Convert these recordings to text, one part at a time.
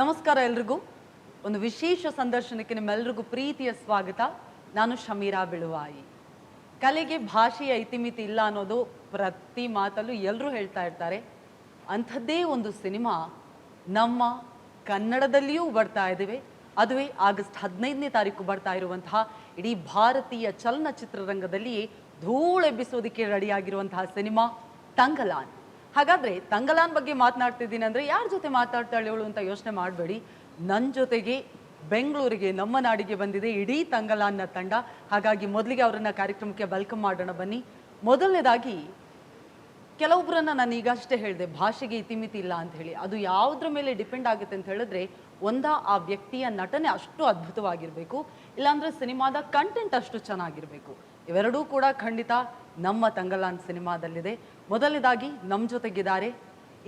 ನಮಸ್ಕಾರ ಎಲ್ರಿಗೂ. ಒಂದು ವಿಶೇಷ ಸಂದರ್ಶನಕ್ಕೆ ನಿಮ್ಮೆಲ್ಲರಿಗೂ ಪ್ರೀತಿಯ ಸ್ವಾಗತ. ನಾನು ಶಮೀರಾ ಬಿಳುವಾಯಿ. ಕಲೆಗೆ ಭಾಷೆಯ ಇತಿಮಿತಿ ಇಲ್ಲ ಅನ್ನೋದು ಪ್ರತಿ ಮಾತಲ್ಲೂ ಎಲ್ಲರೂ ಹೇಳ್ತಾ ಇರ್ತಾರೆ. ಅಂಥದ್ದೇ ಒಂದು ಸಿನಿಮಾ ನಮ್ಮ ಕನ್ನಡದಲ್ಲಿಯೂ ಬರ್ತಾ ಇದ್ದೇವೆ. ಅದುವೇ ಆಗಸ್ಟ್ 15ನೇ ತಾರೀಕು ಬರ್ತಾ ಇರುವಂತಹ ಇಡೀ ಭಾರತೀಯ ಚಲನಚಿತ್ರರಂಗದಲ್ಲಿ ಧೂಳೆಬ್ಬಿಸೋದಕ್ಕೆ ರೆಡಿಯಾಗಿರುವಂತಹ ಸಿನಿಮಾ ತಂಗಲಾನ್. ಹಾಗಾದರೆ ತಂಗಲಾನ್ ಬಗ್ಗೆ ಮಾತನಾಡ್ತಿದ್ದೀನಿ ಅಂದರೆ ಯಾರ ಜೊತೆ ಮಾತಾಡ್ತಾಳೆ ಇವಳು ಅಂತ ಯೋಚನೆ ಮಾಡಬೇಡಿ. ನನ್ನ ಜೊತೆಗೆ ಬೆಂಗಳೂರಿಗೆ, ನಮ್ಮ ನಾಡಿಗೆ ಬಂದಿದೆ ಇಡೀ ತಂಗಲಾನ್ನ ತಂಡ. ಹಾಗಾಗಿ ಮೊದಲಿಗೆ ಅವರನ್ನು ಕಾರ್ಯಕ್ರಮಕ್ಕೆ ವೆಲ್ಕಮ್ ಮಾಡೋಣ ಬನ್ನಿ. ಮೊದಲನೇದಾಗಿ ಕೆಲವೊಬ್ಬರನ್ನ ನಾನು ಈಗಷ್ಟೇ ಹೇಳಿದೆ ಭಾಷೆಗೆ ಇತಿಮಿತಿ ಇಲ್ಲ ಅಂತ ಹೇಳಿ. ಅದು ಯಾವುದ್ರ ಮೇಲೆ ಡಿಪೆಂಡ್ ಆಗುತ್ತೆ ಅಂತ ಹೇಳಿದ್ರೆ, ಆ ವ್ಯಕ್ತಿಯ ನಟನೆ ಅಷ್ಟು ಅದ್ಭುತವಾಗಿರಬೇಕು, ಇಲ್ಲಾಂದರೆ ಸಿನಿಮಾದ ಕಂಟೆಂಟ್ ಅಷ್ಟು ಚೆನ್ನಾಗಿರಬೇಕು. ಇವೆರಡೂ ಕೂಡ ಖಂಡಿತ ನಮ್ಮ ತಂಗಲಾನ್ ಸಿನಿಮಾದಲ್ಲಿದೆ. ಮೊದಲನೇದಾಗಿ ನಮ್ಮ ಜೊತೆಗಿದ್ದಾರೆ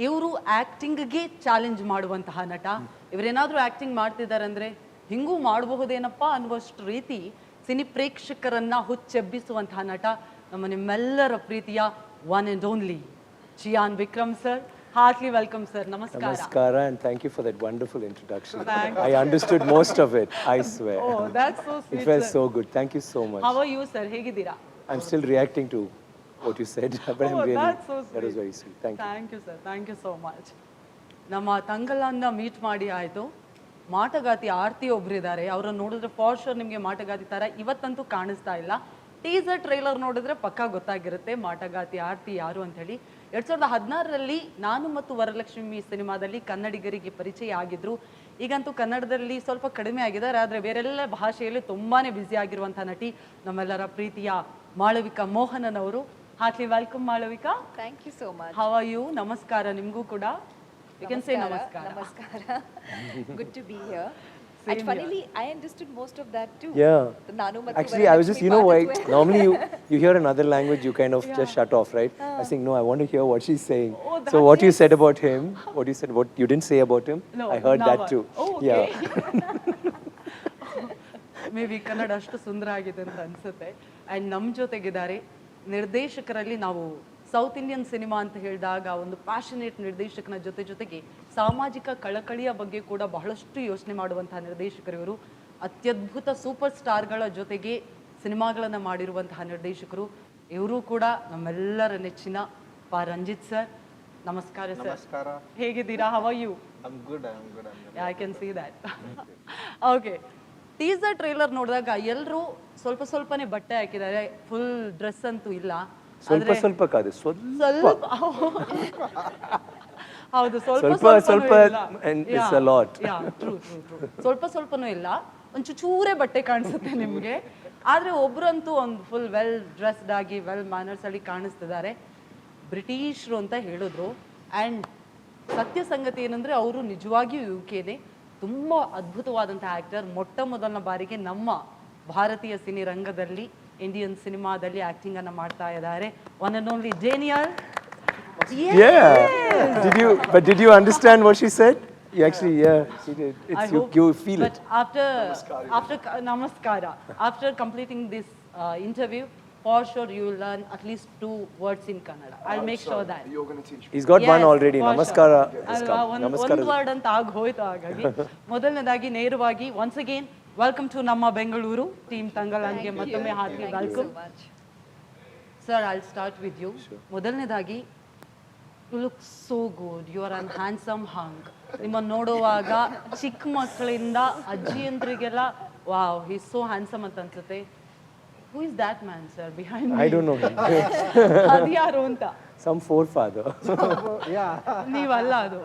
ಇವರು ಆ್ಯಕ್ಟಿಂಗ್ಗೆ ಚಾಲೆಂಜ್ ಮಾಡುವಂತಹ ನಟ. ಇವರೇನಾದರೂ ಆ್ಯಕ್ಟಿಂಗ್ ಮಾಡ್ತಿದ್ದಾರೆ ಅಂದರೆ ಹಿಂಗೂ ಮಾಡಬಹುದೇನಪ್ಪ ಅನ್ನುವಷ್ಟು ರೀತಿ ಸಿನಿ ಪ್ರೇಕ್ಷಕರನ್ನ ಹುಚ್ಚೆಬ್ಬಿಸುವಂತಹ ನಟ, ನಿಮ್ಮೆಲ್ಲರ ಪ್ರೀತಿಯ one and only ಚಿಯಾನ್ Vikram sir. Heartily welcome, sir. Namaskara. Namaskara, and thank you for that wonderful introduction. I understood most of it, I swear. Oh, that's so sweet. It felt so good. Thank you so much. How are you, sir? Hegidira? I'm still reacting to what you said, but I'm really, that's so sweet. That was very sweet. Thank you. Thank you, sir. Thank you so much. ನಮ್ಮ ತಂಗಲಾನ್ನ meet ಮಾಡಿ ಆಯಿತು. ಮಾಟಗಾತಿ ಆರ್ತಿ ಒಬ್ಬರಿದ್ದಾರೆ, ಅವರನ್ನು ನೋಡಿದ್ರೆ for sure ನಿಮಗೆ ಮಾಟಗಾತಿ ಥರ ಇವತ್ತಂತೂ ಕಾಣಿಸ್ತಾ ಇಲ್ಲ. Teaser trailer ನೋಡಿದ್ರೆ ಪಕ್ಕಾ ಗೊತ್ತಾಗಿರುತ್ತೆ ಮಾಟಗಾತಿ ಆರ್ತಿ ಯಾರು ಅಂತ ಹೇಳಿ. 2016ರಲ್ಲಿ ನಾನು ಮತ್ತು ವರಲಕ್ಷ್ಮಿ ಸಿನಿಮಾದಲ್ಲಿ ಕನ್ನಡಿಗರಿಗೆ ಪರಿಚಯ ಆಗಿದ್ರು. ಈಗಂತೂ ಕನ್ನಡದಲ್ಲಿ ಸ್ವಲ್ಪ ಕಡಿಮೆ ಆಗಿದ್ದಾರೆ, ಆದರೆ ಬೇರೆಲ್ಲ ಭಾಷೆಯಲ್ಲಿ ತುಂಬಾ ಬ್ಯುಸಿ ಆಗಿರುವಂಥ ನಟಿ ನಮ್ಮೆಲ್ಲರ ಪ್ರೀತಿಯ ಮಾಳವಿಕಾ ಮೋಹನನ್ ಅವರು. Heartly welcome Malavika. Thank you so much. How are you? ನಮಸ್ಕಾರ ನಿಮಗೂ ಕೂಡ. ಯು ಕ್ಯಾನ್ ಸೇ ನಮಸ್ಕಾರ. ನಮಸ್ಕಾರ. Good to be here. And funnily, I understood most of that too. Yeah. Actually, I was just, you know why, normally you hear another language, you kind of just shut off, right? I was saying, no, I want to hear what she's saying. Oh, so what you said about him, what you didn't say about him, No, I heard that too. Oh, okay. Yeah. May be Kannada ಅಷ್ಟು ಸುಂದರ ಆಗಿದೆ ಅಂತ ಅನ್ಸುತ್ತೆ. And ನಮ್ಮ ಜೊತೆಗಿದ್ದಾರೆ ನಿರ್ದೇಶಕರಲ್ಲಿ, ನಾವು south Indian cinema ಅಂತ ಹೇಳಿದಾಗ ಒಂದು ಪ್ಯಾಷನೇಟ್ ನಿರ್ದೇಶಕನ ಜೊತೆಗೆ ಸಾಮಾಜಿಕ ಕಳಕಳಿಯ ಬಗ್ಗೆ ಕೂಡ ಬಹಳಷ್ಟು ಯೋಚನೆ ಮಾಡುವಂತಹ ನಿರ್ದೇಶಕರು ಇವರು. ಅತ್ಯದ್ಭುತ ಸೂಪರ್ ಸ್ಟಾರ್ಗಳ ಜೊತೆಗೆ ಸಿನಿಮಾಗಳನ್ನು ಮಾಡಿರುವಂತಹ ನಿರ್ದೇಶಕರು ಇವರು ಕೂಡ. ನಮ್ಮೆಲ್ಲರ ನೆಚ್ಚಿನ ರಂಜಿತ್ ಸರ್. ನಮಸ್ಕಾರ ಸರ್. ನಮಸ್ಕಾರ. ಹೇಗಿದ್ದೀರಾ? How are you? I'm good. I can see that. Okay, teaser trailer ನೋಡಿದಾಗ ಎಲ್ಲರೂ ಸ್ವಲ್ಪನೇ ಬಟ್ಟೆ ಹಾಕಿದ್ದಾರೆ, ಫುಲ್ ಡ್ರೆಸ್ ಅಂತೂ ಇಲ್ಲ. ಸ್ವಲ್ಪ ಕಾದು ಸ್ವಲ್ಪ ಹೌದು, ಸ್ವಲ್ಪ and it's a lot. ಸ್ವಲ್ಪನೂ ಇಲ್ಲ, ಒಂದು ಚೂರೇ ಬಟ್ಟೆ ಕಾಣಿಸುತ್ತೆ ನಿಮಗೆ. ಆದರೆ ಒಬ್ರಂತೂ ಒಂದು ಫುಲ್ ವೆಲ್ ಡ್ರೆಸ್ಡ್ ಆಗಿ ವೆಲ್ ಮ್ಯಾನರ್ಸ್ ಅಲ್ಲಿ ಕಾಣಿಸ್ತಿದ್ದಾರೆ. ಬ್ರಿಟಿಷರು ಅಂತ ಹೇಳಿದ್ರು. ಆ್ಯಂಡ್ ಸತ್ಯ ಸಂಗತಿ ಏನಂದ್ರೆ ಅವರು ನಿಜವಾಗಿಯೂ ಯುಕೆನೇ ತುಂಬ ಅದ್ಭುತವಾದಂಥ ಆ್ಯಕ್ಟರ್. ಮೊದಲನ ಬಾರಿಗೆ ನಮ್ಮ ಭಾರತೀಯ ಸಿನಿ ರಂಗದಲ್ಲಿ, ಇಂಡಿಯನ್ ಸಿನಿಮಾದಲ್ಲಿ ಆಕ್ಟಿಂಗ್ ಅನ್ನ ಮಾಡ್ತಾ ಇದ್ದಾರೆ. One and only Daniel. Did you understand what she said? You actually, she did. You feel but it. After completing this interview, for sure you will learn at least 2 words in Kannada. I'll make sure that. You're going to teach me. He's got one already. Namaskara. One word ಅಂತ ಆಗಿ ಹೋಯ್ತು. ಹಾಗಾಗಿ ಮೊದಲನೇದಾಗಿ ನೇರವಾಗಿ once again welcome to ನಮ್ಮ Bengaluru team ತಂಗಲಾನ್ಗೆ ಮತ್ತೊಮ್ಮೆ heartly welcome. Sir, I'll start with you. ಮೊದಲನೇದಾಗಿ you look so good, you are an handsome hunk. ನಿಮ್ಮನ್ನು ನೋಡುವಾಗ ಚಿಕ್ಕ ಮಕ್ಕಳಿಂದ ಅಜ್ಜಿಯಂದ್ರಿಗೆಲ್ಲ ವಾವ್, ಹಿ ಸೋ ಹ್ಯಾಂಡ್ಸಮ್ ಅಂತ ಅನ್ಸುತ್ತೆ. Who is that man sir behind? I don't know. ಅದ್ಯಾರು ಅಂತ? Some forefather. ನೀವಲ್ಲ, ಅದು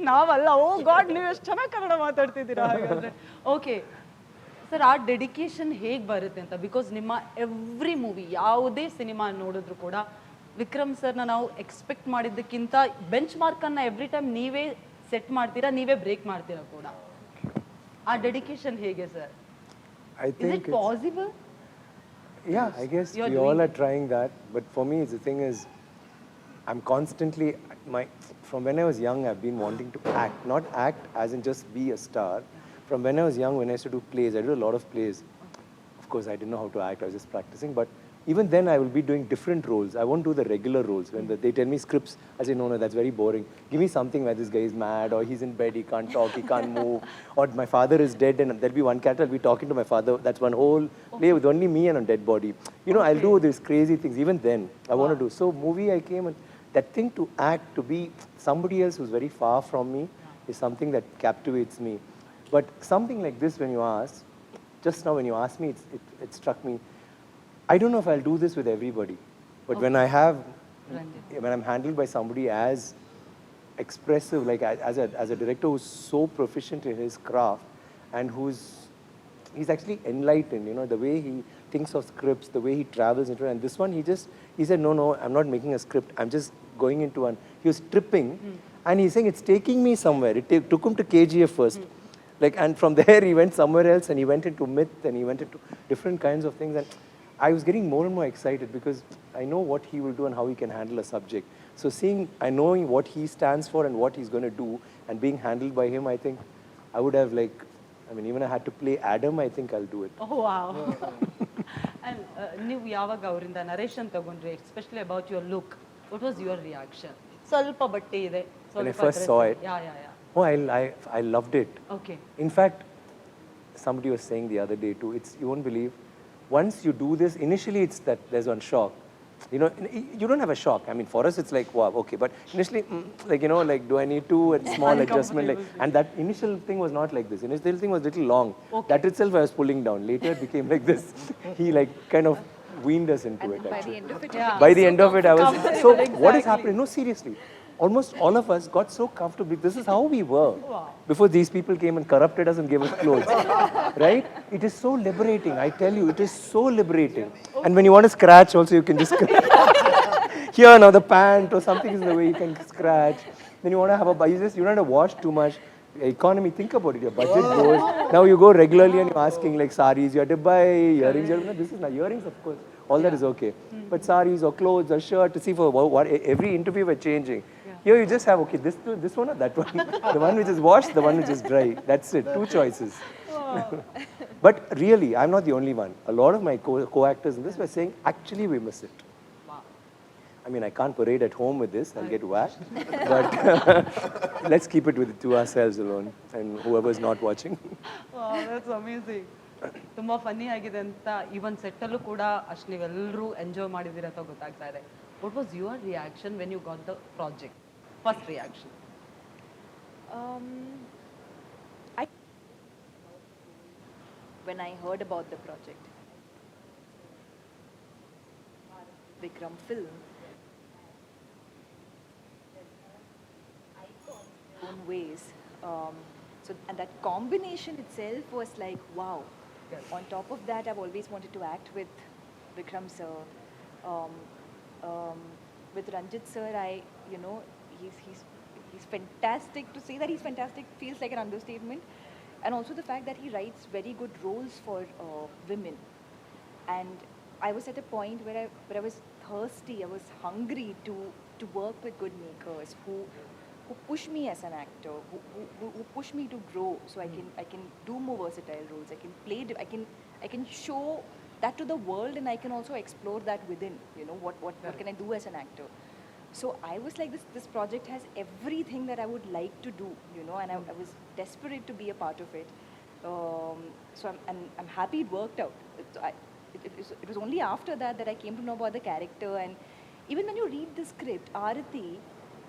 ನಾವಲ್ಲ. ಓ ಗಾಡ್, ನೀವು ಎಷ್ಟು ಚೆನ್ನಾಗಿ ಕನ್ನಡ ಮಾತಾಡ್ತಿದ್ದೀರಾ ಹಾಗಾದ್ರೆ. ಓಕೆ ಸರ್, ಆ ಡೆಡಿಕೇಶನ್ ಹೇಗೆ ಬರುತ್ತೆ ಅಂತ? ಬಿಕಾಸ್ ನಿಮ್ಮ ಎವ್ರಿ ಮೂವಿ, ಯಾವುದೇ ಸಿನಿಮಾ ನೋಡಿದ್ರು ಕೂಡ ವಿಕ್ರಮ್ ಸರ್ನ ನಾವು ಎಕ್ಸ್ಪೆಕ್ಟ್ ಮಾಡಿದ್ದಕ್ಕಿಂತ ಬೆಂಚ್ ಮಾರ್ಕನ್ನು ಎವ್ರಿ ಟೈಮ್ ನೀವೇ ಸೆಟ್ ಮಾಡ್ತೀರಾ, ನೀವೇ ಬ್ರೇಕ್ ಮಾಡ್ತೀರಾ ಕೂಡ. ಆ ಡೆಡಿಕೇಶನ್ ಹೇಗೆ sir? Is it possible? Yeah, I guess we all are trying that. But for me, the thing is, I'm constantly, from when I was young, I've been wanting to act. Not act as in just be a star. From when I was young, when I used to do plays, I did a lot of plays. Of course, I didn't know how to act, I was just practicing. But even then I will be doing different roles. I won't do the regular roles. When they tell me scripts, I say, no, that's very boring. Give me something where this guy is mad, or he's in bed, he can't talk, he can't move, or my father is dead, and there'll be one character, I'll be talking to my father. That's one whole play with only me and a dead body. You know, I'll do these crazy things. Even then, I want to do. So movie, I came, and that thing to act, to be somebody else who's very far from me, is something that captivates me. But something like this, when you ask, just now when you asked me, it struck me. I don't know if I'll do this with everybody, but when I have, when I'm handled by somebody as expressive, like as a director who's so proficient in his craft, and he's actually enlightened, you know, the way he thinks of scripts, the way he travels into it. And this one, he said, no, I'm not making a script. I'm just going into one. He was tripping, and he's saying, it's taking me somewhere. It took him to KGF first. Like, and from there, he went somewhere else, and he went into myth, and he went into different kinds of things. And I was getting more and more excited because I know what he will do and how he can handle a subject. So knowing what he stands for and what he's going to do, and being handled by him, I think I would have even I had to play Adam, I think I'll do it. Oh, wow. And ನೀವು ಯಾವಾಗ ಅವರಿಂದ narration ತಗೊಂಡ್ರಿ, especially about your look, what was your reaction? ಸ್ವಲ್ಪ ಬಟ್ಟೆ ಇದೆ. When I first saw it, oh, I loved it. Okay. In fact, somebody was saying the other day too, you won't believe, once you do this, initially it's that there's one shock. You know, you don't have a shock. I mean, for us it's like, wow, okay. But initially, do I need to, a small adjustment. And that initial thing was not like this. Initial thing was a little long. Okay. That itself I was pulling down. Later it became like this. He kind of weaned us into it. By the end of it, by the end of it, I was, so what is happening? No, seriously. Almost all of us got so comfortable. This is how we were before these people came and corrupted us and gave us clothes. Right? It is so liberating. I tell you, it is so liberating. And when you want to scratch also, you can just here now the pant or something is in the way you can scratch. Then you want to have you don't have to wash too much. Economy, think about it. Your budget goes. Now you go regularly and you're asking like saris, you have to buy earrings. No, this is not earrings, of course. All that is okay. But saris or clothes or shirt, to see for what every interview we're changing. Here you just have, okay, this one or that one. The one which is washed, the one which is dry. That's it. Two choices. But really, I'm not the only one. A lot of my co-actors in this were saying, actually, we miss it. Wow. I mean, I can't parade at home with this. I'll get whacked. But let's keep it to ourselves alone and whoever's not watching. Wow, that's amazing. ತುಂಬ funny ಆಗಿದೆ ಅಂತ even ಸೆಟ್ಟಲ್ಲೂ ಕೂಡ ಅಷ್ಟು ನೀವೆಲ್ಲರೂ enjoy ಮಾಡಿದ್ದೀರ ಅಂತ ಗೊತ್ತಾಗ್ತಾ ಇದೆ. What was your reaction when you got the project? First reaction? When I heard about the project, Vikram film, own ways. And that combination itself was like, wow. Yes. On top of that, I've always wanted to act with Vikram sir. With Ranjith sir, he's fantastic. To say that he's fantastic feels like an understatement. And also the fact that he writes very good roles for women. And I was at a point where I was thirsty, I was hungry to work with good makers who push me as an actor, who push me to grow, so I can do more versatile roles. I can play. I can show that to the world, and I can also explore that within. You know, what can I do as an actor? So I was like, this project has everything that I would like to do. You know, and I was desperate to be a part of it. So I'm happy it worked out. It was only after that I came to know about the character, and even when you read the script, Aarati,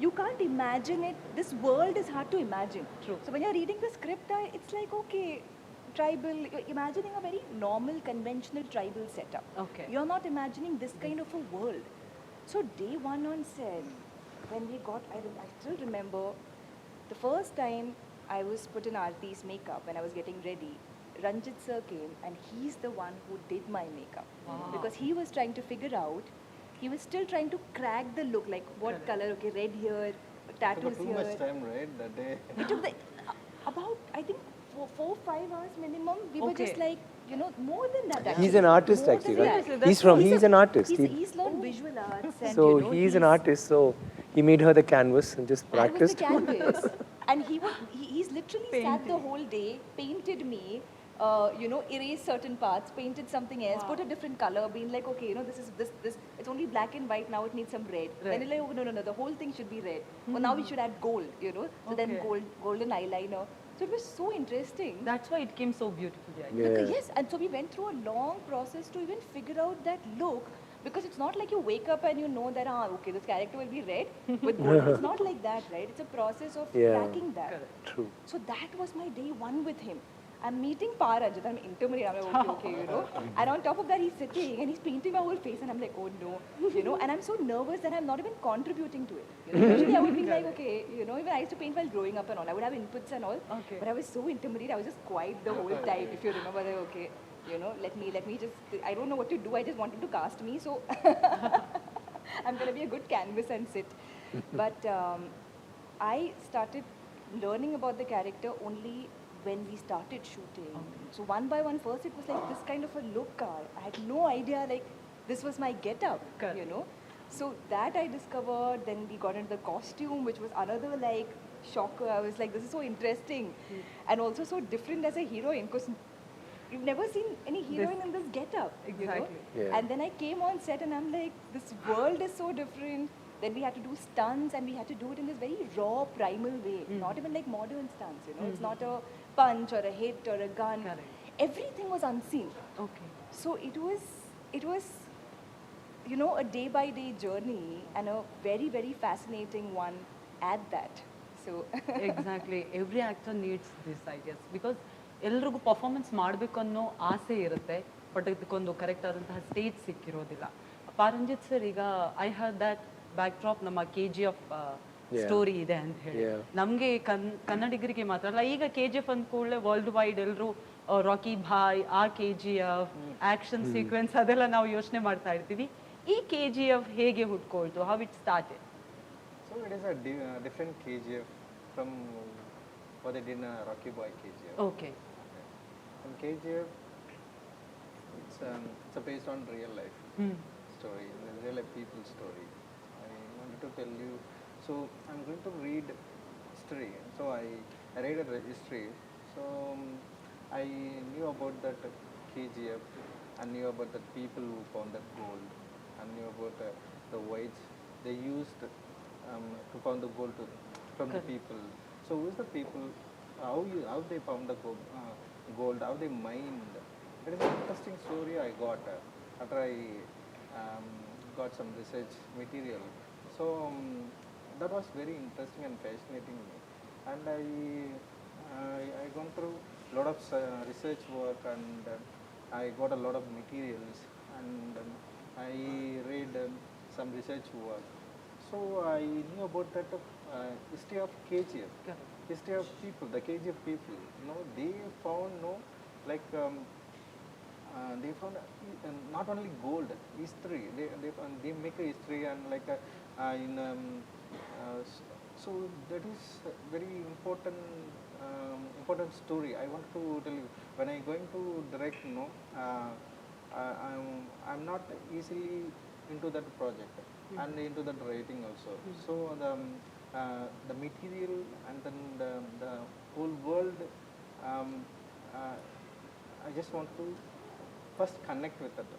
you can't imagine it. This world is hard to imagine. True. So when you're reading the script, it's like, okay, tribal, you're imagining a very normal, conventional tribal setup. Okay. You're not imagining this kind of a world. So day one on set, when we got, I still remember, the first time I was put in Aarti's makeup when I was getting ready, Ranjith sir came and he's the one who did my makeup. Wow. Because he was trying to figure out, he was still trying to crack the look, like what color, okay, red here, tattoos here. Too much time, right, that day? It took about, I think, 4-5 hours minimum. We were just like, you know, more than that actually. He's an artist actually, right? He's an artist. He's learned visual arts. And, so he's an artist, so he made her the canvas and just practiced. I was the canvas. And he's literally sat the whole day, painted me, erased certain parts, painted something else, put a different color, being like, okay, this, it's only black and white, now it needs some red. Then you're like, oh, no, the whole thing should be red. Or now we should add gold, So then Okay. golden eyeliner. So it was so interesting. That's why it came so beautifully, I guess. Yeah. Yes, and so we went through a long process to even figure out that look, because it's not like you wake up and you know that, okay, this character will be red with gold. It's not like that, right? It's a process of Yeah. cracking that. Correct. True. So that was my day one with him. I'm meeting Ranjith, I'm intermarried, I'm like, okay, And on top of that, he's sitting and he's painting my whole face, and I'm like, oh no, and I'm so nervous that I'm not even contributing to it. Usually I would be like, okay, even I used to paint while growing up and all, I would have inputs and all, Okay. but I was so intimidated, I was just quiet the whole time. If you remember, like, okay, let me just, I don't know what to do, I just wanted to cast me, so I'm gonna be a good canvas and sit. But I started learning about the character only when we started shooting. So one by one, first it was like this kind of a look. I had no idea like this was my get-up, Correct. So that I discovered. Then we got into the costume, which was another like shocker. I was like, this is so interesting, and also so different as a heroine, because you've never seen any heroine in this get-up. Exactly. Yeah. And then I came on set and I'm like, this world is so different. Then we had to do stunts and we had to do it in this very raw, primal way. Not even like modern stunts, It's not a punch or a hit or a gun. Correct. Everything was unseen. Okay. So it was, a day-by-day journey, and a very, very fascinating one at that. So exactly every actor needs this I guess because ಎಲ್ರಿಗೂ performance ಮಾಡಬೇಕು ಅನ್ನೋ ಆಸೆ ಇರುತ್ತೆ but ಇದಕ್ಕೊಂದು correct ಆದಂತಹ stage ಸಿಕ್ಕಿರೋದಿಲ್ಲ. Pa. Ranjith sir, ಈಗ I have that back drop ನಮ್ಮ KGF story ಇದೆ ಅಂತ ಹೇಳಿ, ನಮಗೆ ಕನ್ನಡಿಗರಿಗೆ ಮಾತ್ರ ಅಲ್ಲ, ಈಗ KGF ಅಂದ ಕೂಡಲೇ ವರ್ಲ್ಡ್ ವೈಡ್ ಎಲ್ಲರೂ ರಾಕಿ ಭಾಯ್, ಆ KGF ಆಕ್ಷನ್ ಸೀಕ್ವೆನ್ಸ್ ಅದೆಲ್ಲ ನಾವು ಯೋಚನೆ ಮಾಡ್ತಾ ಇರ್ತೀವಿ. ಈ KGF ಹೇಗೆ ಹುಟ್ಕೊಳ್ತು? How it started? So it is a different KGF from what they did in Rocky Boy KGF. Okay. In KGF, it's based on real life story, real life people story. I wanted to tell you. So I'm going to read history. So I read a history. So I knew about that KGF. I knew about the people who found that gold. I knew about the whites they used to found the gold from the people. So who is the people? How they found the gold? How they mined? It is an interesting story I got after I got some research material. So that was very interesting and fascinating me. And I gone through a lot of research work, and I got a lot of materials, and I read some research work. So I knew about that history of KGF, history of people, the KGF people. They found like they found not only gold, history. They make a history, and like so that is very important story. I want to tell you, when I going to direct, I'm not easily into that project and into that writing also. So the material and then the whole world, I just want to first connect with that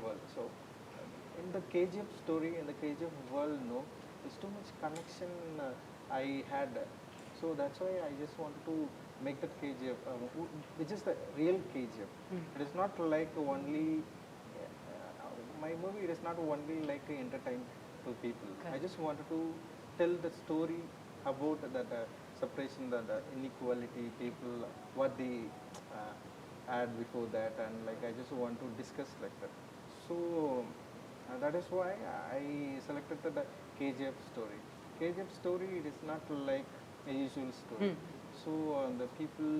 world. So in the KGF story, in the KGF world, there's too much connection I had. So that's why I just want to make that KGF, which is the real KGF. It is not like only my movie. It is not only like entertain to people. I just wanted to tell the story about that separation, the inequality, people, what they had before that, and like I just want to discuss like that. So that is why I selected the KGF story. KGF story, it is not like a usual story. So the people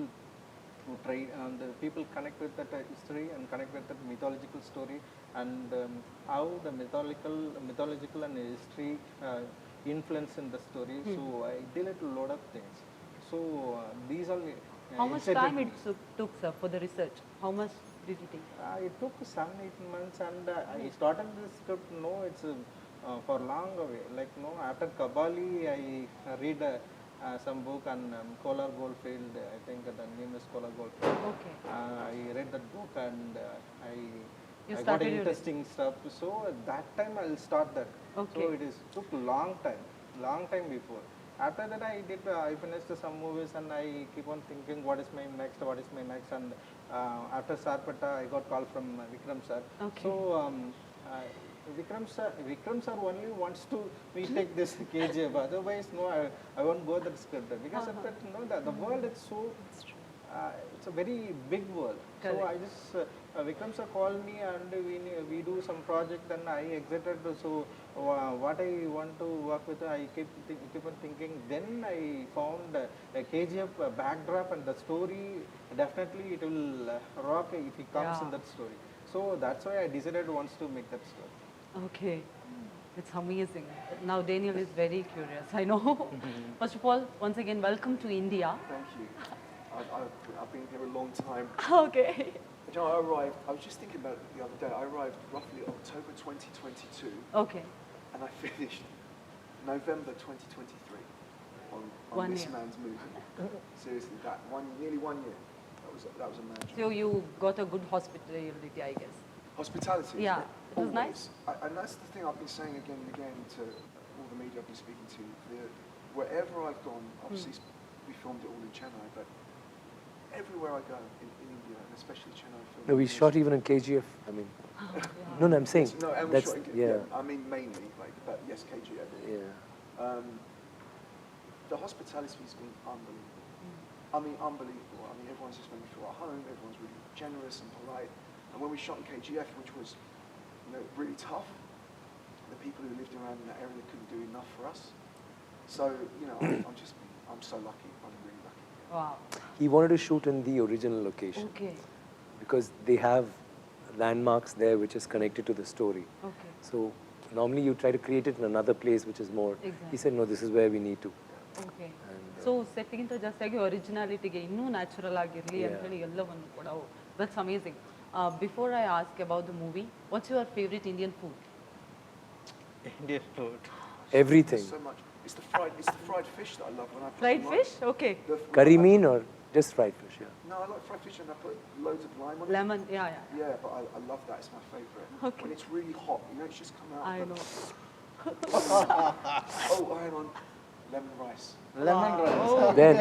who try, the people connect with that history and connect with that mythological story, and how the mythological and history influence in the story. So I did a lot of things. So these are How much time it took, sir, for the research? How much did it take? it took 7-8 months, and I started the script. It's for long away. Like after Kabali, I read some book on Kolar Goldfield. I think the name is Kolar Goldfield. Okay. I read that book and You I got started your- interesting stuff. So at that time I'll start that. Okay. So it is took long time before. After that I finished some movies and I keep on thinking what is my next, and after Sarpata I got call from Vikram sir. Okay. So Vikram sir only wants to we take this KGF. Otherwise no, I won't go that script because of that the world is so. It's a very big world. Correct. So I just Vikram sir called me and we do some project and I exited. So what I want to work with, I keep on thinking. Then I found a KGF backdrop and the story. Definitely it will rock if he comes in that story. So that's why I decided once to make that story. Okay. It's amazing. Now Daniel is very curious, I know. First of all, once again, welcome to India. Thank you. I've been here a long time. Okay. You know, I was just thinking about it the other day. I arrived roughly October 2022 Okay. and I finished November 2023 on1 this year. man's movie. Seriously, nearly 1 year. That was a magic. So you got a good hospitality, I guess. Hospitality. Yeah, it was always. nice. And that's the thing I've been saying again and again to all the media I've been speaking to. Wherever I've gone, obviously we filmed it all in Chennai, but everywhere I go in India, and especially Chennai, filmed No, we shot even in KGF. I mean, no, I'm saying No, and we that's shot in, yeah. I mean mainly, but yes, KGF. Yeah. The hospitality has been unbelievable. I mean, unbelievable. I mean, everyone's just made me feel at home. Everyone's really generous and polite. And when we shot in KGF, which was, really tough, the people who lived around in that area couldn't do enough for us. So, I'm so lucky. I'm really lucky. Wow. He wanted to shoot in the original location Okay. because they have landmarks there which is connected to the story. Okay. So normally you try to create it in another place which is more. Exactly. He said, no, this is where we need to. Okay. So ಸೆಟ್ಟಿಗಿಂತ ಜಾಸ್ತಿಯಾಗಿ ಒರಿಜಿನಾಲಿಟಿಗೆ ಇನ್ನೂ natural ಆಗಿರಲಿ ಅಂತ ಹೇಳಿ ಎಲ್ಲವನ್ನು ಕೂಡ that's amazing before I ask about the movie what's your favourite Indian food Indian food. Everything. So much. It's the fried fish that I love when I put fried lime- fish okay Curry mean or just fried fish? Yeah. No, I like fried fish and I put loads of lime on it. Lemon yeah Yeah, but I love that. It's my favourite. Okay. When it's really hot, it's just come out. I know Oh, hang on. Lemon rice. Lemon rice. Then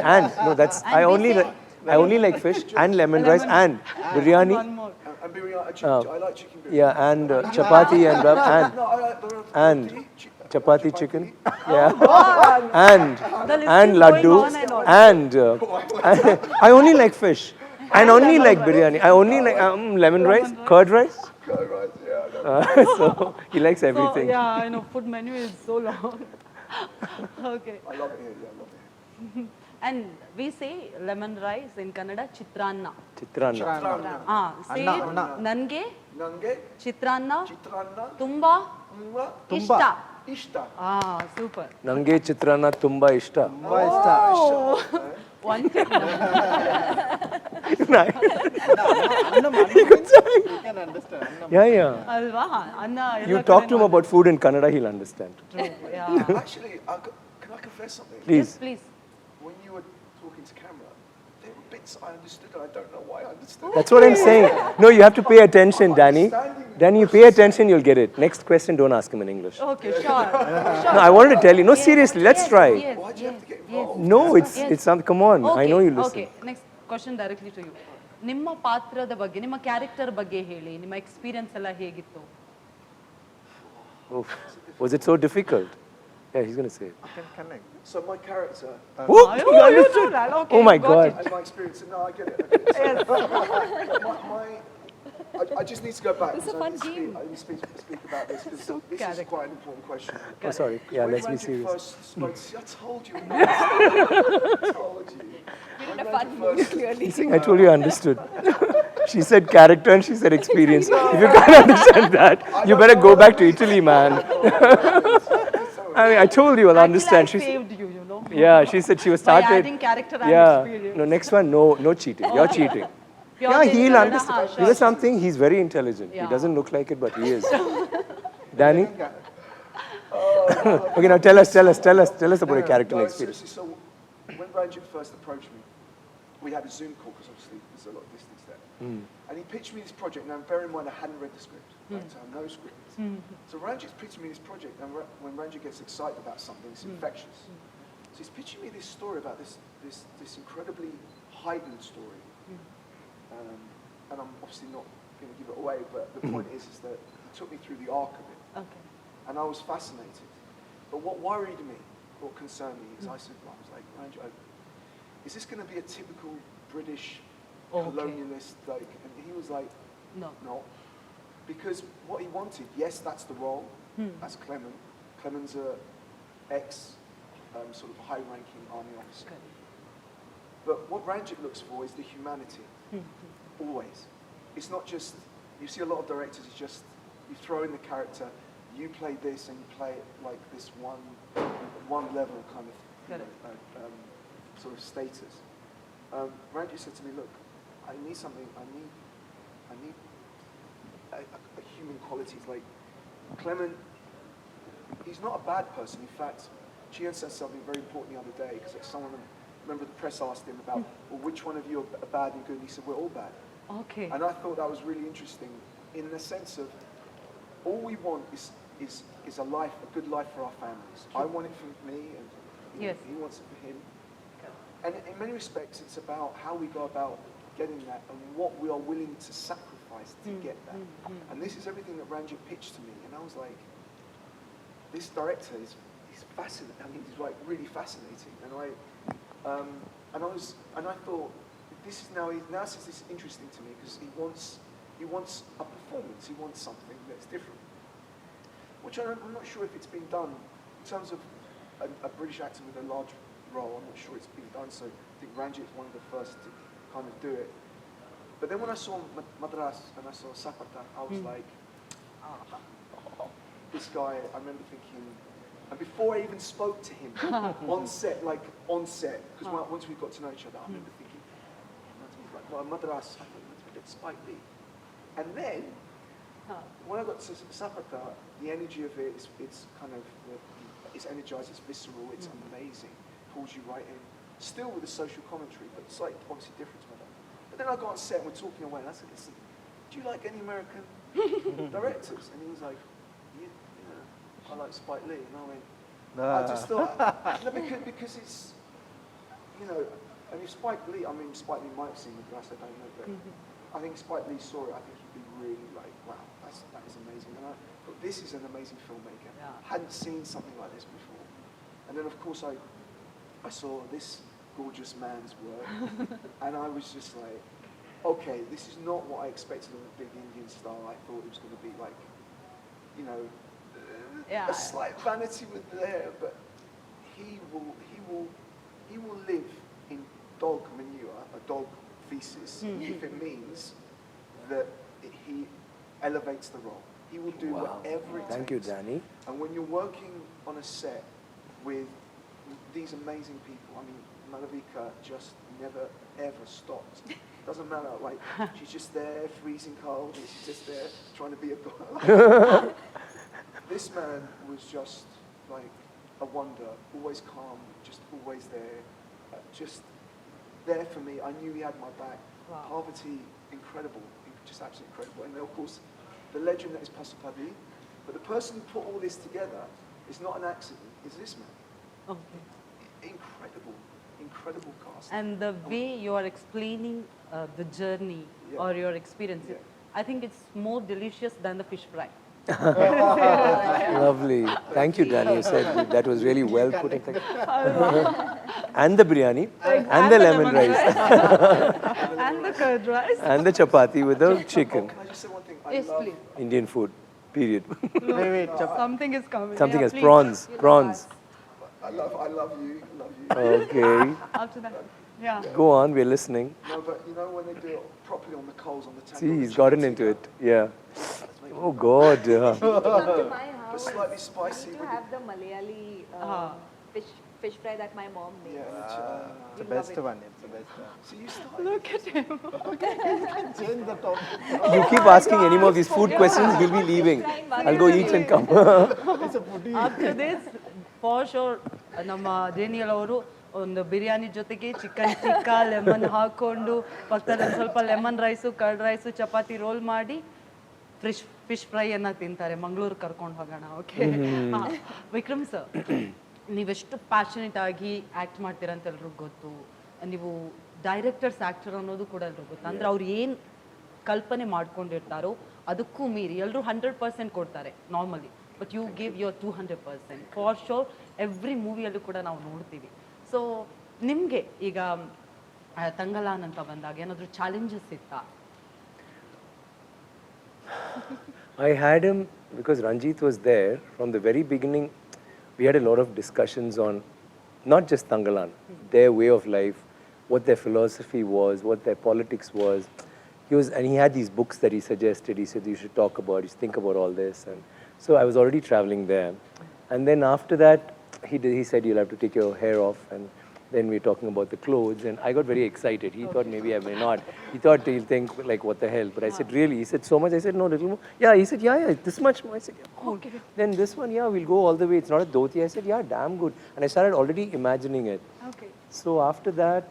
that's And I we only say- I only like fish and lemon rice and biryani. One more And biryani. I like chicken biryani. Yeah, and chapati and No, I like and chapati chicken. Yeah. The list And is laddu going on and and I only like fish. And only like biryani. I only like lemon rice, curd rice. Curd rice, yeah. I know. So he likes everything. So, yeah, I know food menu is so long. Okay. I love it here. Yeah, I love it here. And we say lemon rice in Kannada chitranna. Chitrana. Say ನನಗೆ Nange, ಚಿತ್ರಾನ್ನ chitrana, ತುಂಬಾ tumba, ಇಷ್ಟ. ishta. Super Nange chitrana tumba ishta. One You can understand. Yeah. ಅಲ್ವಾ ಅನ್ನ You talk to him about food in Kannada, he'll understand. Actually, can I confess something? Please. Please When you were talking to camera, there were bits I understood and I don't know why I understood. That's what I'm saying. No, you have to pay attention, Danny. Danny, you pay attention, you'll get it. Next question, don't ask him in English. Okay sure No, I wanted to tell you. No, seriously, let's try. Why'd you have to get involved? No, it's not. Come on, I know you listen. Okay next question directly to you ನಿಮ್ಮ ಪಾತ್ರದ ಬಗ್ಗೆ ನಿಮ್ಮ character ಬಗ್ಗೆ ಹೇಳಿ ನಿಮ್ಮ experience ಎಲ್ಲ ಹೇಗಿತ್ತು Oof. Was it so difficult? Yeah, he's going to say it. I can connect. So my character Whoop, you understood? Okay, Oh my got God. it. and my experience, no, I get it. I just need to go back. It's a because fun game. I need to speak about this because this is character. quite an important question. Oh, sorry. Yeah, When let's be Ranjith serious. first spoke, see, I told you. I told you. We're in a fun mood, clearly. I told you I understood. She said character and she said experience. If you can't understand that, you better go back to Italy, man. I mean, I told you I'll understand. Actually, I She said, saved you, you know. yeah, she said she was By started. adding character and Yeah. experience. No, next one, no cheating. You're cheating. Pure Yeah, he'll Kannada, understand. sure. You know something? He's very intelligent. He Yeah. doesn't look like it, but he is. Danny? Okay, now tell us about your character No, and experience. seriously, so when Ranjith first approached me, we had a Zoom call because obviously there's a lot of distance there. And he pitched me this project. Now, bear in mind, I hadn't read the script, right? So I have no script. So Ranjith pitched me this project, and when Ranjith gets excited about something, it's infectious. So he's pitching me this story about this incredibly heightened story. And I'm obviously not going to give it away, but the point is that he took me through the arc of it. Okay. And I was fascinated. But what worried me, what concerned me, is I said, I was like, Ranjith, is this going to be a typical British colonialist? Like, and he was like, no. Because what he wanted, yes, that's the role. That's Clement. Clement's a sort of high-ranking army officer. Good. But what Ranjit looks for is the humanity. Always. It's not just, you see a lot of directors, it's just, you throw in the character, you play this and you play it like this one level kind of sort of status. Ranjit said to me, look, I need something, I need a human qualities. Like Clement, he's not a bad person. In fact, Chiyaan said something very important the other day, because someone, remember the press asked him about, well, which one of you are bad and good? And he said, we're all bad. Okay. And I thought that was really interesting in the sense of all we want is a life, a good life for our families. I want it for me, and he wants it for him. And in many respects, it's about how we go about getting that and what we are willing to sacrifice to get that. And this is everything that Ranjit pitched to me. And I was like, this director he's fascinating. I mean, he's like really fascinating. And I thought, this is now this is interesting to me because he wants a performance. He wants something that's different. Which I'm not sure if it's been done in terms of a British actor with a large role. I'm not sure it's been done. So I think Ranjit's one of the first to kind of do it. But then when I saw Madras and I saw Sapata, I was like, this guy, I remember thinking, and before I even spoke to him on set, because once we got to know each other, I remember thinking, like, well, Madras, I thought, let's get Spike Lee. And then, when I got to Sapata, the energy of it, it's kind of, it's energized, it's visceral, it's amazing, pulls you right in. Still with a social commentary, but it's like obviously different to that. But then I got on set and we're talking away, and I said, listen, do you like any American directors? And he was like, I like Spike Lee. And I went, I just thought, no, because it's, and if Spike Lee might have seen Madras, I don't know, but I think Spike Lee saw it, I think he'd be really like, wow, that is amazing. And I thought, this is an amazing filmmaker. Yeah. Hadn't seen something like this before. And then of course I saw this gorgeous man's work, and I was just like, okay, this is not what I expected of a big Indian star. I thought it was going to be like, a slight vanity with there, but he will live in dog manure, a dog feces, if it means that he elevates the role. He will do whatever it takes. Thank you, Danny. And when you're working on a set with these amazing people, I mean, Malavika just never ever stopped. Doesn't matter, like, she's just there, freezing cold, and she's just there, trying to be a dog. This man was just like a wonder, always calm, just always there, just there for me. I knew he had my back. Wow. Parvati, incredible, just absolutely incredible. And then, of course, the legend that is Pasupati. But the person who put all this together is not an accident, it's this man. Okay. Incredible cast. And the way you are explaining the journey or your experience, I think it's more delicious than the fish fry. Lovely. Thank you, Danny. You said that was really well put. And the biryani, and the lemon rice, and the curd rice, and the chapati with the chicken. Can I just say one thing? Yes, please. Indian food, period. Wait, Something is coming. Something Yeah, else, please. prawns. I love you. Okay. After that, yeah. Go on, we're listening. No, but when they do it properly on the coals on the tandoor. See, he's gotten into it. Yeah. Oh God. Come to my house. But slightly spicy. I need to have the Malayali fish fry that my mom makes. it's the best one. It's the best one. So you started. Look at him. Change the topic. You keep asking any more of these food questions, we'll be leaving. I'll go eat and come. It's a foodie. After this, for sure, ನಮ್ಮ ಜೇನಿಯಲ್ ಅವರು ಒಂದು ಬಿರಿಯಾನಿ ಜೊತೆಗೆ chicken tikka lemon ಹಾಕೊಂಡು ಪಕ್ಕದಲ್ಲಿ ಒಂದು ಸ್ವಲ್ಪ lemon rice curd rice chapati roll ಮಾಡಿ fish ಫ್ರೈಯನ್ನು ತಿಂತಾರೆ. ಮಂಗಳೂರು ಕರ್ಕೊಂಡು ಹೋಗೋಣ. ಓಕೆ, ವಿಕ್ರಮ್ ಸರ್, ನೀವೆಷ್ಟು ಪ್ಯಾಷನೇಟ್ ಆಗಿ ಆ್ಯಕ್ಟ್ ಮಾಡ್ತೀರಂತ ಎಲ್ರಿಗೂ ಗೊತ್ತು. ನೀವು ಡೈರೆಕ್ಟರ್ಸ್ ಆ್ಯಕ್ಟರ್ ಅನ್ನೋದು ಕೂಡ ಎಲ್ರಿಗೂ ಗೊತ್ತು. ಅಂದರೆ ಅವ್ರು ಏನು ಕಲ್ಪನೆ ಮಾಡ್ಕೊಂಡಿರ್ತಾರೋ ಅದಕ್ಕೂ ಮೀರಿ ಎಲ್ಲರೂ 100% ಕೊಡ್ತಾರೆ normally, but you give your 200% for sure. Every ಮೂವಿಯಲ್ಲೂ ಕೂಡ ನಾವು ನೋಡ್ತೀವಿ. ಸೊ ನಿಮಗೆ ಈಗ ತಂಗಲಾನ್ ಅಂತ ಬಂದಾಗ ಏನಾದರೂ ಚಾಲೆಂಜಸ್ ಇತ್ತಾ? I had him because Ranjith was there from the very beginning. We had a lot of discussions on not just Thangalaan, their way of life, what their philosophy was, what their politics was. And he had these books that he suggested. He said, you should talk about, you should think about all this. And so I was already traveling there. And then after that, he said, you'll have to take your hair off. And then we were talking about the clothes. And I got very excited. He thought maybe I may not. He thought he'll think, like, what the hell? But I said, really? He said, so much? I said, no, little more. Yeah, he said, yeah, this much more. I said, yeah, cool. Okay. Then this one, yeah, we'll go all the way. It's not a dhoti. I said, yeah, damn good. And I started already imagining it. Okay. So after that,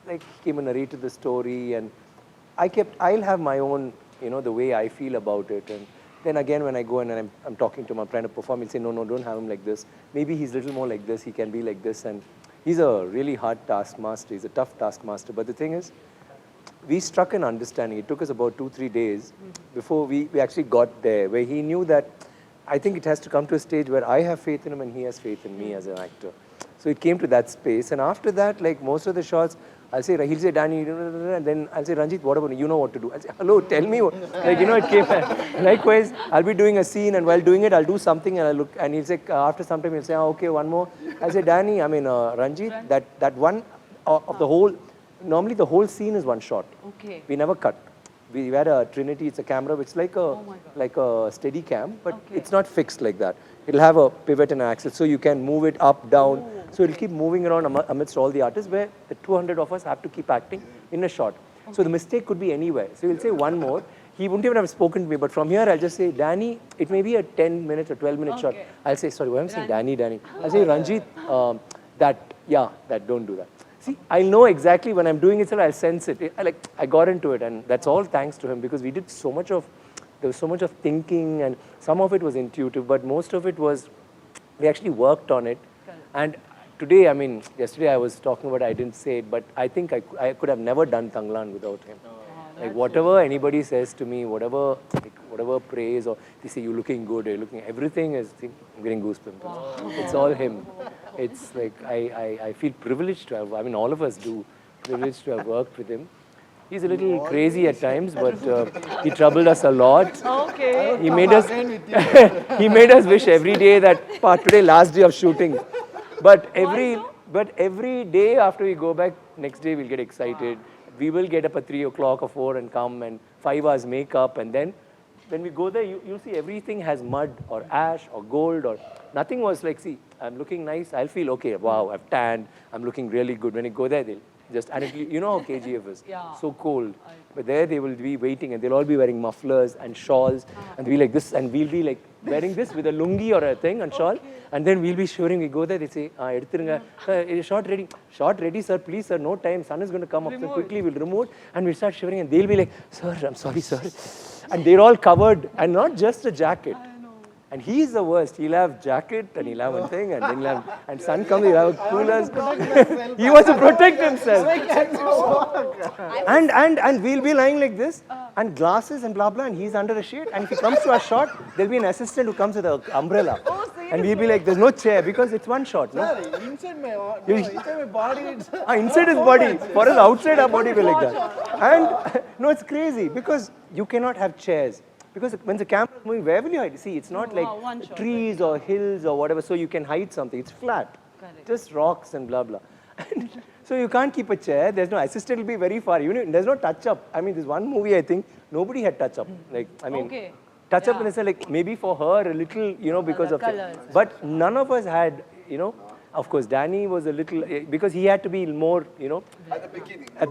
like, he came and narrated the story. And I'll have my own, the way I feel about it. And then again, when I go and I'm talking to him, I'm trying to perform, he'll say, no, don't have him like this. Maybe he's a little more like this, he can be like this. And he's a really hard taskmaster, he's a tough taskmaster. But the thing is, we struck an understanding. It took us about 2-3 days before we actually got there, where he knew that I think it has to come to a stage where I have faith in him and he has faith in me as an actor. So it came to that space. And after that, like most of the shots, he'll say, Danny, and then I'll say, Ranjith, what about you? You know what to do. I'll say, hello, tell me. Like, it came. Likewise, I'll be doing a scene, and while doing it, I'll do something, and I'll look, and he'll say, after some time, he'll say, okay, one more. I'll say, Danny, Ranjith, that one of the whole, normally the whole scene is one shot. Okay. We never cut. We had a Trinity, it's a camera, which is like a steady cam, but it's not fixed like that. It'll have a pivot and an axis, so you can move it up, down. So it'll keep moving around amidst all the artists, where the 200 of us have to keep acting in a shot. So the mistake could be anywhere. So he'll say one more. He wouldn't even have spoken to me, but from here I'll just say, Danny, it may be a 10-minute or 12-minute shot. I'll say, sorry, why am I saying Danny? I'll say, Ranjith, don't do that. See, I'll know exactly when I'm doing it, so I'll sense it. I got into it, and that's all thanks to him, because there was so much of thinking, and some of it was intuitive, but most of it was, we actually worked on it. And today, yesterday I was talking about, I didn't say it, but I think I could have never done Thangalaan without him. Like whatever anybody says to me, whatever praise, or they say, you're looking good, everything is, I'm getting goosebumps. It's all him. It's like, I feel privileged to have, all of us do, privileged to have worked with him. He's a little crazy at times, but he troubled us a lot. Okay. He made us wish every day that today last day of shooting. But every day after we go back, next day we'll get excited. We will get up at 3 o'clock or 4 and come, and 5 hours makeup, and then when we go there, you'll see everything has mud or ash or gold, or nothing was like, see, I'm looking nice, I'll feel okay, wow, I've tanned, I'm looking really good. When you go there, they'll just, and you know how KGF is, so cold. But there they will be waiting, and they'll all be wearing mufflers and shawls, and they'll be like this, and we'll be like wearing this with a lungi or a thing and shawl, and then we'll be shivering. We go there, they say, shot ready, sir, please, sir, no time, sun is going to come up, so quickly we'll remove it, and we'll start shivering, and they'll be like, sir, I'm sorry, sir. And they're all covered, and not just a jacket. And he's the worst. He'll have jacket, and he'll have one thing, and then he'll have, and sun comes, he'll have coolers. He wants to protect himself. And we'll be lying like this, and glasses and blah blah, and he's under a shade. And if he comes to our shot, there'll be an assistant who comes with an umbrella. And we'll be like, there's no chair, because it's one shot, no? Inside my body. Inside his body. For us, outside our body, we're like that. And no, it's crazy, because you cannot have chairs. Because when the camera is moving, where will you hide? See, it's not like trees or hills or whatever, so you can hide something. It's flat. Just rocks and blah, blah. So you can't keep a chair. There's no assistant, will be very far. There's no touch-up. There's one movie, I think, nobody had touch-up. Touch-up in a sense, like, maybe for her, a little, because of colors. But none of us had, Of course, Danny was a little, because he had to be more, At the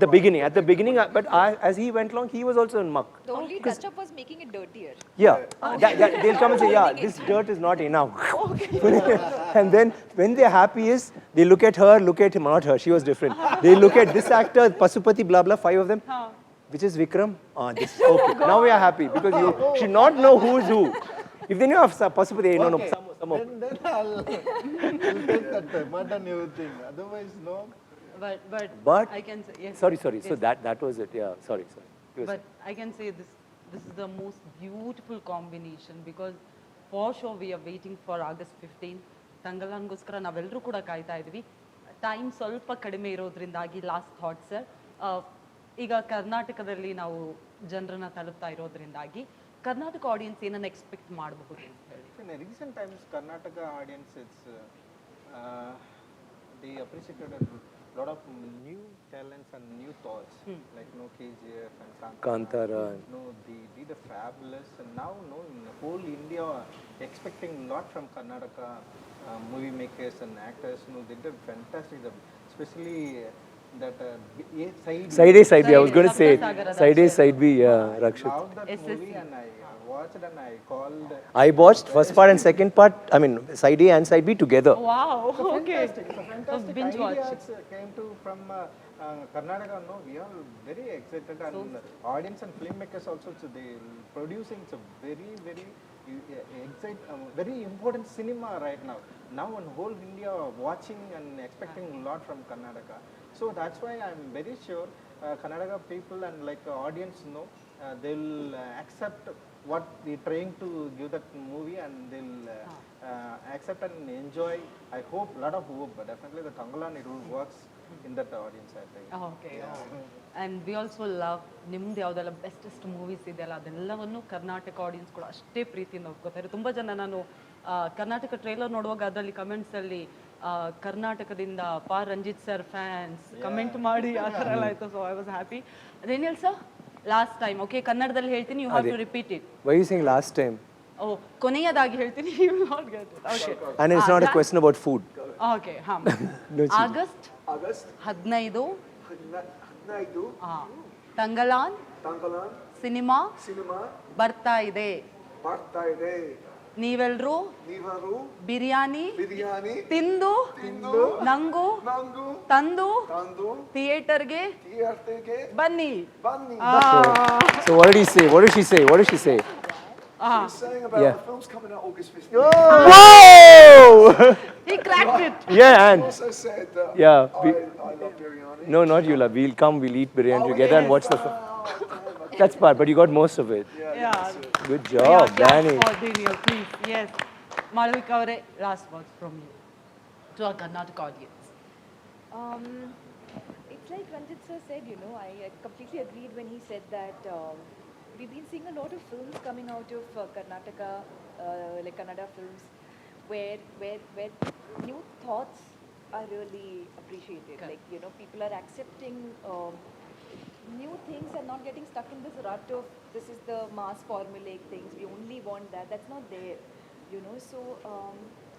beginning. at the beginning, but as he went along, he was also in muck. The only touch-up was making it dirtier. Yeah, they'll come and say, yeah, this dirt is not enough. And then when they're happy is, they look at her, look at him, not her, she was different. They look at this actor, Pasupati, blah, blah, 5 of them. Which is Vikram? This, okay, now we are happy, because you should not know who's who. If they knew of Pasupati, no, some of. Then I'll take that time, not a new thing. Otherwise, no. But I can say yes. Sorry. Yes. So that was it. Yeah, sorry. But I can say this is the most beautiful combination, because for sure we are waiting for August 15. ತಂಗಲಾನ್ಗೋಸ್ಕರ ನಾವೆಲ್ಲರೂ ಕೂಡ ಕಾಯ್ತಾ ಇದ್ವಿ. Time ಸ್ವಲ್ಪ ಕಡಿಮೆ ಇರೋದ್ರಿಂದಾಗಿ last thought sir, ಈಗ ಕರ್ನಾಟಕದಲ್ಲಿ ನಾವು ಜನರನ್ನ ತಲುಪ್ತಾ ಇರೋದ್ರಿಂದಾಗಿ ಕರ್ನಾಟಕ ಆಡಿಯನ್ಸ್ ಏನನ್ನ ಎಕ್ಸ್ಪೆಕ್ಟ್ ಮಾಡಬಹುದು ಅಂತ ಹೇಳಿ. In recent times, Karnataka audience, they appreciated a lot of new talents and new thoughts, like KGF and Kantara. They did a fabulous, and now in the whole India expecting a lot from Karnataka movie makers and actors. They did fantastic, especially that Side A, Side B. I was going to say it. Side A, Side B. Yeah, Rakshit. I loved that movie, and I watched and I called. I watched first part and second part. I mean, Side A and Side B together. Wow. Okay. It's a fantastic binge watch. ideas came from Karnataka. We are very excited, and audience and filmmakers also. So they producing some very very important cinema right now. Now in whole India watching and expecting a lot from Karnataka. So that's why I'm very sure Kannada people and audience they'll accept what we're trying to give that movie, and they'll accept and enjoy. I hope, lot of hope, but definitely the Thangalaan, it will works in that audience, I think. Okay. And we also love ನಿಮ್ದು ಯಾವುದೆಲ್ಲ bestest movies ಇದೆಯಲ್ಲ ಅದೆಲ್ಲವನ್ನು Karnataka audience ಕೂಡ ಅಷ್ಟೇ ಪ್ರೀತಿಯಿಂದ ಒಪ್ಕೋತಾರೆ. ತುಂಬ ಜನ ನಾನು ಕರ್ನಾಟಕ ಟ್ರೈಲರ್ ನೋಡುವಾಗ ಅದರಲ್ಲಿ ಕಮೆಂಟ್ಸಲ್ಲಿ ಕರ್ನಾಟಕದಿಂದ ರಂಜಿತ್ ಸರ್ ಫ್ಯಾನ್ಸ್ ಕಮೆಂಟ್ ಮಾಡಿ ಆ ಥರ ಎಲ್ಲ ಆಯಿತು. So I was happy. ಅದೇನಿಲ್ಲ ಸರ್, ಲಾಸ್ಟ್ ಟೈಮ್ ಓಕೆ ಕನ್ನಡದಲ್ಲಿ ಹೇಳ್ತೀನಿ, you have to repeat it. Why are you saying last time? Oh ಕೊನೆಯದಾಗಿ ಹೇಳ್ತೀನಿ, you will not get it. Okay. And it's not a question about food. Okay ಹಾಂ. No cheating. August 15 15 Thangalaan cinema ಬರ್ತಾ ಇದೆ. ನೀವೆಲ್ಲರೂ ಬಿರಿಯಾನಿ ತಿಂದು ನಂಗು ತಂದು ಥಿಯೇಟರ್ಗೆ ಬನ್ನಿ. So what did he say? What did she say? He's saying about the film's coming out August 15th. Whoa! He cracked it. Yeah, and He also said that yeah, I love biryani. no, not you, love. We'll come. We'll eat biryani together and watch the film. That's part, but you got most of it. Yeah. Good job, Danny. Please, yes. Malavika avare, last words from you to our Karnataka audience. It's like Ranjith sir said, I completely agreed when he said that we've been seeing a lot of films coming out of Karnataka, like Kannada films, where new thoughts are really appreciated. Correct. Like, people are accepting new things and not getting stuck in this rut of this is the mass formulaic things. We only want that. That's not there, So,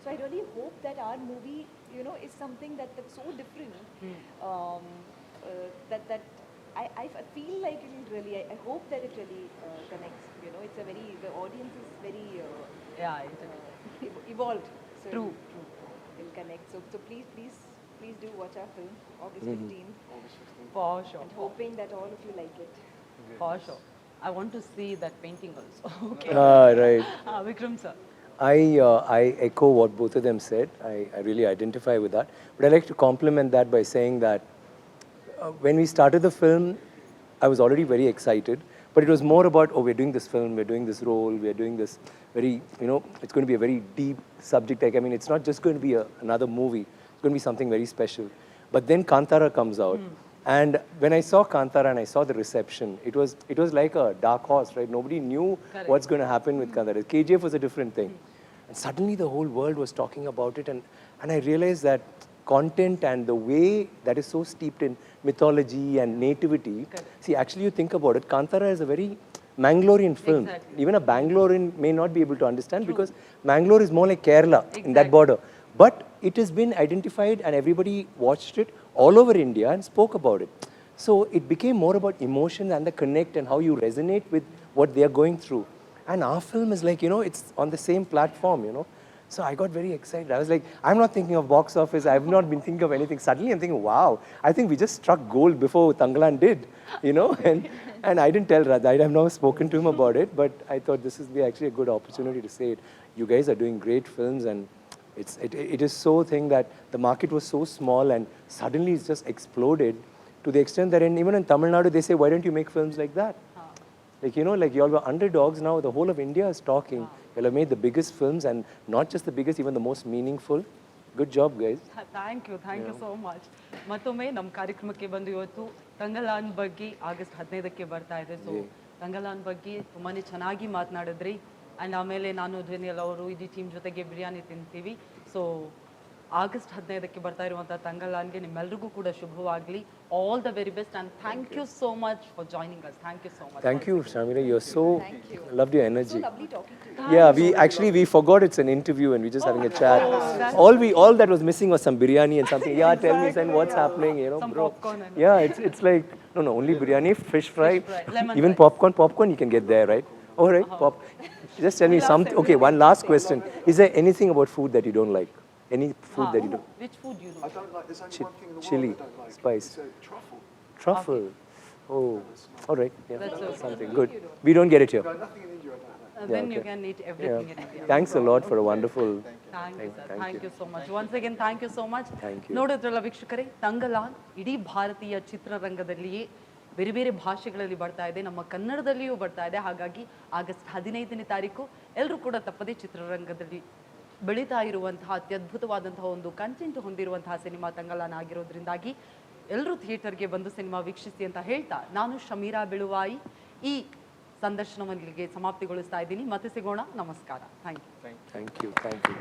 so I really hope that our movie, is something that's so different. That I feel like it will really. I hope that it really connects. It's the audience is very evolved. So True. It'll connect. So please do watch our film August 15th. For sure. And hoping that all of you like it. For sure. I want to see that painting also. Okay. Right. Vikram sir. I echo what both of them said. I really identify with that. But I like to complement that by saying that when we started the film, I was already very excited. But it was more about, we're doing this film, we're doing this role, we're doing this very, it's going to be a very deep subject. Like, I mean, it's not just going to be another movie. It's going to be something very special. But then Kantara comes out. And when I saw Kantara and I saw the reception, it was like a dark horse, right? Nobody knew what's going to happen with Kantara. KGF was a different thing. And suddenly the whole world was talking about it. And I realized that content and the way that is so steeped in mythology and nativity. See, actually you think about it, Kantara is a very Mangalorean film. Exactly. Even a Bangalorean may not be able to understand because Mangalore is more like Kerala in that border. But it has been identified and everybody watched it all over India and spoke about it. So it became more about emotion and the connect and how you resonate with what they are going through. And our film is like, it's on the same platform. So I got very excited. I was like, I'm not thinking of box office. I've not been thinking of anything. Suddenly I'm thinking, wow, I think we just struck gold before Thangalaan did, and I didn't tell Radha. I've never spoken to him about it, but I thought this would be actually a good opportunity to say it. You guys are doing great films, and it is so thing that the market was so small and suddenly it's just exploded to the extent that even in Tamil Nadu, they say, why don't you make films like that? Like, like you all were underdogs. Now the whole of India is talking. You all have made the biggest films, and not just the biggest, even the most meaningful. Good job, guys. Thank you so much. ಮತ್ತೊಮ್ಮೆ ನಮ್ಮ ಕಾರ್ಯಕ್ರಮಕ್ಕೆ ಬಂದು ಇವತ್ತು ತಂಗಲಾನ್ ಬಗ್ಗೆ August 15ಕ್ಕೆ ಬರ್ತಾ ಇದೆ. So ತಂಗಲಾನ್ ಬಗ್ಗೆ ತುಂಬಾ ಚೆನ್ನಾಗಿ ಮಾತನಾಡಿದ್ರಿ. ಆ್ಯಂಡ್ ಆಮೇಲೆ ನಾನು ಧ್ವನಿಯಲ್ ಅವರು ಇಡೀ ಟೀಮ್ ಜೊತೆಗೆ ಬಿರಿಯಾನಿ ತಿಂತೀವಿ. ಸೊ ಆಗಸ್ಟ್ 15ಕ್ಕೆ ಬರ್ತಾ ಇರುವಂಥ ತಂಗಲಾನ್ಗೆ ನಿಮ್ಮೆಲ್ಲರಿಗೂ ಕೂಡ ಶುಭವಾಗಲಿ. All the very best and thank you so much for joining us. Thank you so much. Thank you, Shamira. You're so, loved your energy. So lovely talking to you. Yeah, we forgot it's an interview and we're just having a chat. All that was missing was some biryani and something. Yeah, tell me, son, what's happening, Some bro. popcorn and Yeah, it's like, no, only biryani, fish fry, lemon even rice. popcorn you can get there, right? All right, just tell me something. Okay, one last question. Is there anything about food that you don't like? Any food that you don't? Which food you I know? don't like, there's only one thing in the Chili, world I don't like. spice. It's truffle. Truffle. Oh, all right. Yeah, That's okay. something good. We don't get it here. No, nothing in India I don't like. Then you okay. can eat everything in Yeah. India. Thanks a lot for a wonderful. Thank you sir. Thank thank you so much. Once again thank you so much. Thank you. ನೋಡಿದ್ರಲ್ಲ ವೀಕ್ಷಕರೇ, ತಂಗಲಾನ್ ಇಡೀ ಭಾರತೀಯ ಚಿತ್ರರಂಗದಲ್ಲಿಯೇ ಬೇರೆ ಬೇರೆ ಭಾಷೆಗಳಲ್ಲಿ ಬರ್ತಾ ಇದೆ, ನಮ್ಮ ಕನ್ನಡದಲ್ಲಿಯೂ ಬರ್ತಾ ಇದೆ. ಹಾಗಾಗಿ ಆಗಸ್ಟ್ 15ನೇ ತಾರೀಕು ಎಲ್ಲರೂ ಕೂಡ ತಪ್ಪದೇ ಚಿತ್ರರಂಗದಲ್ಲಿ ಬೆಳೀತಾ ಇರುವಂತಹ ಅತ್ಯದ್ಭುತವಾದಂತಹ ಒಂದು ಕಂಟೆಂಟ್ ಹೊಂದಿರುವಂತಹ ಸಿನಿಮಾ ತಂಗಲಾನ್ ಆಗಿರೋದ್ರಿಂದಾಗಿ ಎಲ್ಲರೂ ಥಿಯೇಟರ್ಗೆ ಬಂದು ಸಿನಿಮಾ ವೀಕ್ಷಿಸಿ ಅಂತ ಹೇಳ್ತಾ ನಾನು ಶಮೀರಾ ಬಿಳುವಾಯಿ ಈ ಸಂದರ್ಶನವನ್ನು ಇಲ್ಲಿಗೆ ಸಮಾಪ್ತಿಗೊಳಿಸ್ತಾ ಇದ್ದೀನಿ. ಮತ್ತೆ ಸಿಗೋಣ. ನಮಸ್ಕಾರ. Thank you. Thank you. Thank you.